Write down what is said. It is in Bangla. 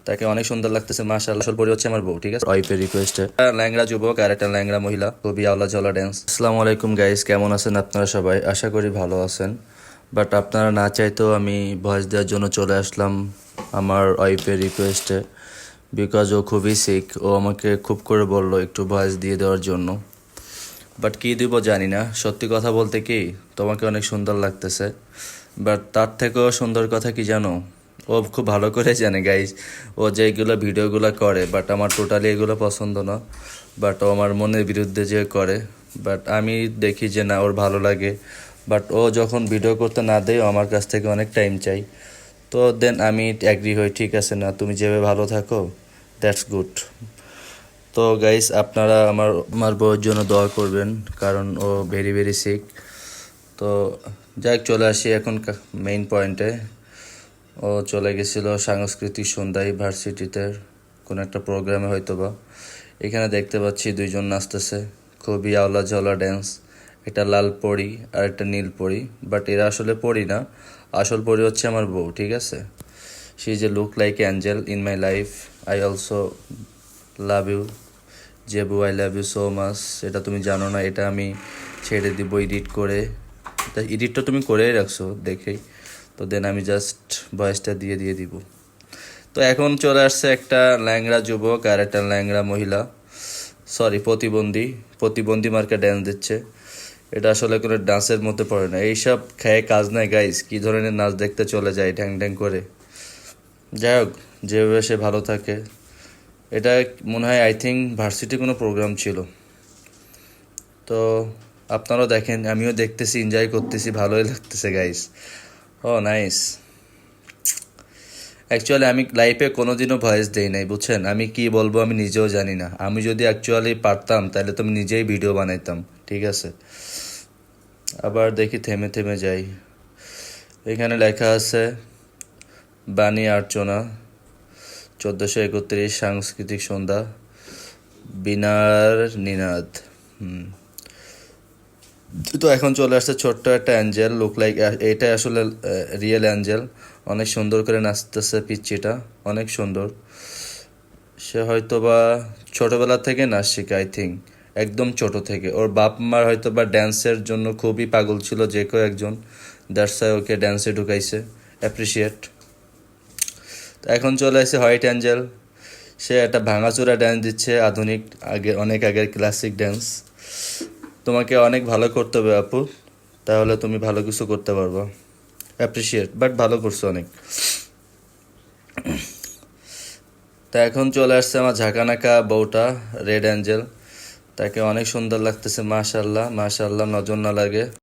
তাকে অনেক সুন্দর লাগতেছে মাশাআল্লাহ। আসল পরি হচ্ছে আমার বউ, ঠিক আছে, ওয়াইফের রিকোয়েস্টে। ল্যাংড়া যুবক আর একটা ল্যাংড়া মহিলা, খুবই আওলা ঝোলা ড্যান্স। আসসালামু আলাইকুম গাইস, কেমন আছেন আপনারা সবাই? আশা করি ভালো আছেন। বাট আপনারা না চাইতেও আমি ভয়েস দেওয়ার জন্য চলে আসলাম আমার ওয়াইফের রিকোয়েস্টে, বিকজ ও খুবই সিক। ও আমাকে খুব করে বললো একটু ভয়েস দিয়ে দেওয়ার জন্য। বাট কী দিব জানি না। সত্যি কথা বলতে কি, তোমাকে অনেক সুন্দর লাগতেছে। বাট তার থেকেও সুন্দর কথা কি জানো, ও খুব ভালো করে জানে গাইজ, ও যেগুলো ভিডিওগুলো করে, বাট আমার টোটালি এগুলো পছন্দ না। বাট ও আমার মনের বিরুদ্ধে যে করে, বাট আমি দেখি যে না, ওর ভালো লাগে। বাট ও যখন ভিডিও করতে না দেয়, ও আমার কাছ থেকে অনেক টাইম চাই। তো দেন আমি অ্যাগ্রি হই, ঠিক আছে না, তুমি যেভাবে ভালো থাকো, দ্যাটস গুড। তো গাইস, আপনারা আমার আমার বউয়ের জন্য দোয়া করবেন, কারণ ও ভেরি ভেরি সিক। তো যাই হোক, চলে আসি এখন মেইন পয়েন্টে। ও চলে গেছিল সাংস্কৃতিক সন্ধ্যায় ভার্সিটিতে কোনো একটা প্রোগ্রামে হয়তো বা। এখানে দেখতে পাচ্ছি দুইজন নাচতেছে, খুবই আওলা ঝওলা ড্যান্স। একটা লাল পরি আর একটা নীল পরি, বাট এরা আসলে পরি না, আসল পরি হচ্ছে আমার বউ, ঠিক আছে। She is a look like angel in my life. I also love you Jebu, I love you so much. এটা তুমি জানো না, এটা আমি ছেড়ে দিব এডিট করে। এডিটটা তুমি করেই রাখছো দেখেই। তো দেন আমি জাস্ট ভয়েসটা দিয়ে দিব। তো এখন চলে আসছে একটা ল্যাংড়া যুবক আর একটা ল্যাংড়া মহিলা, সরি প্রতিবন্ধী, প্রতিবন্ধী মার্কা ড্যান্স দিচ্ছে। এটা আসলে কোনো ডান্সের মধ্যে পড়ে না, এইসব খেয়ে কাজ নাই গাইস। কী ধরনের নাচ দেখতে চলে যায় ঢ্যাং ঢ্যাং করে। যাই হোক, যেভাবে সে ভালো থাকে। এটা মনে হয় আই থিঙ্ক ভার্সিটি কোনো প্রোগ্রাম ছিল। তো আপনারাও দেখেন, আমিও দেখতেছি, এনজয় করতেছি, ভালোই লাগতেছে গাইস। ও নাইস। অ্যাকচুয়ালি আমি লাইফে কোনোদিনও ভয়েস দেই নাই, বুঝছেন। আমি কি বলবো আমি নিজেও জানি না। আমি যদি অ্যাকচুয়ালি পারতাম তাহলে তো আমি নিজেই ভিডিও বানাইতাম, ঠিক আছে। আবার দেখি থেমে থেমে যাই। এখানে লেখা আছে বাণী আর্চনা 1431 সাংস্কৃতিক সন্ধ্যা বিনার নিনাদ। তো এখন চলে আসছে ছোট্ট একটা অ্যাঞ্জেল, লুক লাইক, এটা আসলে রিয়েল অ্যাঞ্জেল। অনেক সুন্দর করে নাচতেছে পিচ্চিটা, অনেক সুন্দর। সে হয়তো বা ছোটোবেলা থেকে নাচ শিখে, আই থিঙ্ক একদম ছোট থেকে। ওর বাপ মার হয়তো বা ড্যান্সের জন্য খুবই পাগল ছিল যে কেউ একজন, দ্যাটস ওয়াই ওকে ড্যান্সে ঢুকাইছে। অ্যাপ্রিসিয়েট। তো এখন চলে আসছে হোয়াইট অ্যাঞ্জেল। সে একটা ভাঙাচোরা ড্যান্স দিচ্ছে, আধুনিক, আগে অনেক আগের ক্লাসিক ড্যান্স। তোমাকে অনেক ভালো করতে হবে আপু, তাহলে তুমি ভালো কিছু করতে পারবা। অ্যাপ্রিসিয়েট, বাট ভালো করছো অনেক। তা এখন চলে আসছে আমার ঝাঁকানাকা বউটা, রেড অ্যাঞ্জেল। তাকে অনেক সুন্দর লাগতেছে মাশাল্লাহ মাশাল্লাহ, নজর না লাগে।